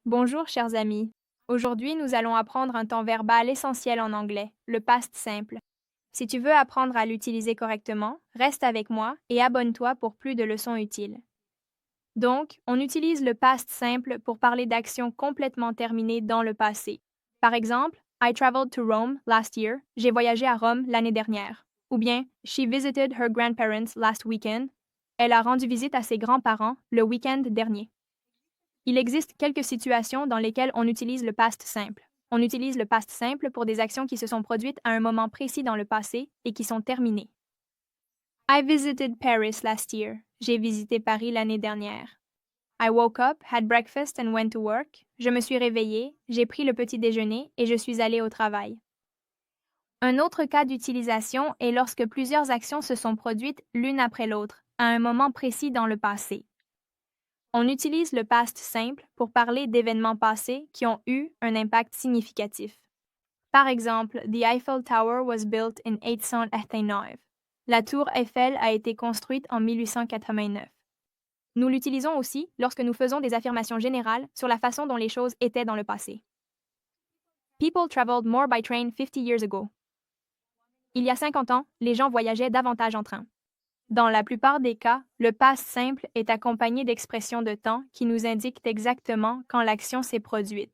Bonjour, chers amis. Aujourd'hui, nous allons apprendre un temps verbal essentiel en anglais, le past simple. Si tu veux apprendre à l'utiliser correctement, reste avec moi et abonne-toi pour plus de leçons utiles. Donc, on utilise le past simple pour parler d'actions complètement terminées dans le passé. Par exemple, I traveled to Rome last year. J'ai voyagé à Rome l'année dernière. Ou bien, She visited her grandparents last weekend. Elle a rendu visite à ses grands-parents le week-end dernier. Il existe quelques situations dans lesquelles on utilise le past simple. On utilise le past simple pour des actions qui se sont produites à un moment précis dans le passé et qui sont terminées. I visited Paris last year. J'ai visité Paris l'année dernière. I woke up, had breakfast and went to work. Je me suis réveillée, j'ai pris le petit déjeuner et je suis allée au travail. Un autre cas d'utilisation est lorsque plusieurs actions se sont produites l'une après l'autre, à un moment précis dans le passé. On utilise le past simple pour parler d'événements passés qui ont eu un impact significatif. Par exemple, The Eiffel Tower was built in 1889. La tour Eiffel a été construite en 1889. Nous l'utilisons aussi lorsque nous faisons des affirmations générales sur la façon dont les choses étaient dans le passé. People traveled more by train 50 years ago. Il y a 50 ans, les gens voyageaient davantage en train. Dans la plupart des cas, le past simple est accompagné d'expressions de temps qui nous indiquent exactement quand l'action s'est produite.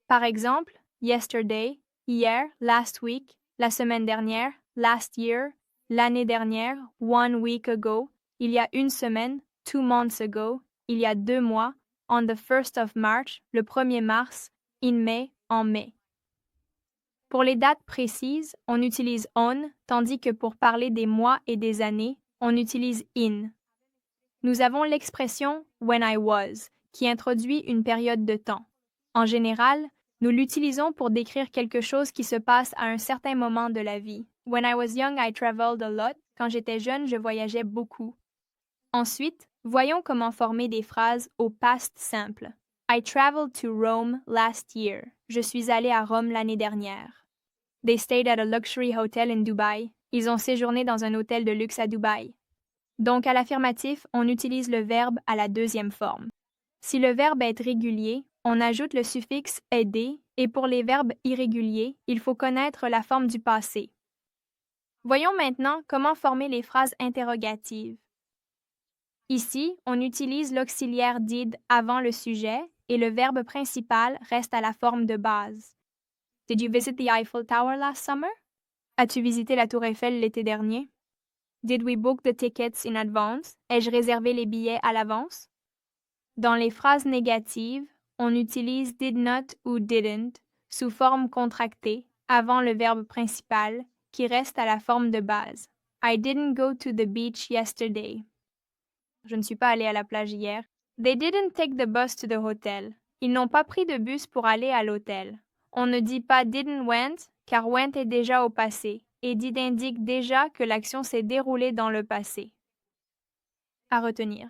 Par exemple, yesterday, hier, last week, la semaine dernière, last year, l'année dernière, 1 week ago, il y a une semaine, 2 months ago, il y a 2 mois, on the 1st of March, le 1er mars, in May, en mai. Pour les dates précises, on utilise on, tandis que pour parler des mois et des années, on utilise in. Nous avons l'expression when I was, qui introduit une période de temps. En général, nous l'utilisons pour décrire quelque chose qui se passe à un certain moment de la vie. When I was young, I traveled a lot. Quand j'étais jeune, je voyageais beaucoup. Ensuite, voyons comment former des phrases au past simple. I traveled to Rome last year. Je suis allé à Rome l'année dernière. They stayed at a luxury hotel in Dubai. Ils ont séjourné dans un hôtel de luxe à Dubaï. Donc, à l'affirmatif, on utilise le verbe à la deuxième forme. Si le verbe est régulier, on ajoute le suffixe ed et pour les verbes irréguliers, il faut connaître la forme du passé. Voyons maintenant comment former les phrases interrogatives. Ici, on utilise l'auxiliaire did avant le sujet et le verbe principal reste à la forme de base. Did you visit the Eiffel Tower last summer? As-tu visité la Tour Eiffel l'été dernier? Did we book the tickets in advance? Ai-je réservé les billets à l'avance? Dans les phrases négatives, on utilise did not ou didn't sous forme contractée avant le verbe principal qui reste à la forme de base. I didn't go to the beach yesterday. Je ne suis pas allé à la plage hier. They didn't take the bus to the hotel. Ils n'ont pas pris de bus pour aller à l'hôtel. On ne dit pas didn't went car went est déjà au passé et did indique déjà que l'action s'est déroulée dans le passé. À retenir.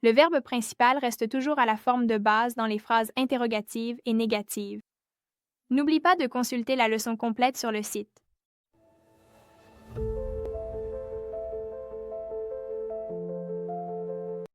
Le verbe principal reste toujours à la forme de base dans les phrases interrogatives et négatives. N'oublie pas de consulter la leçon complète sur le site.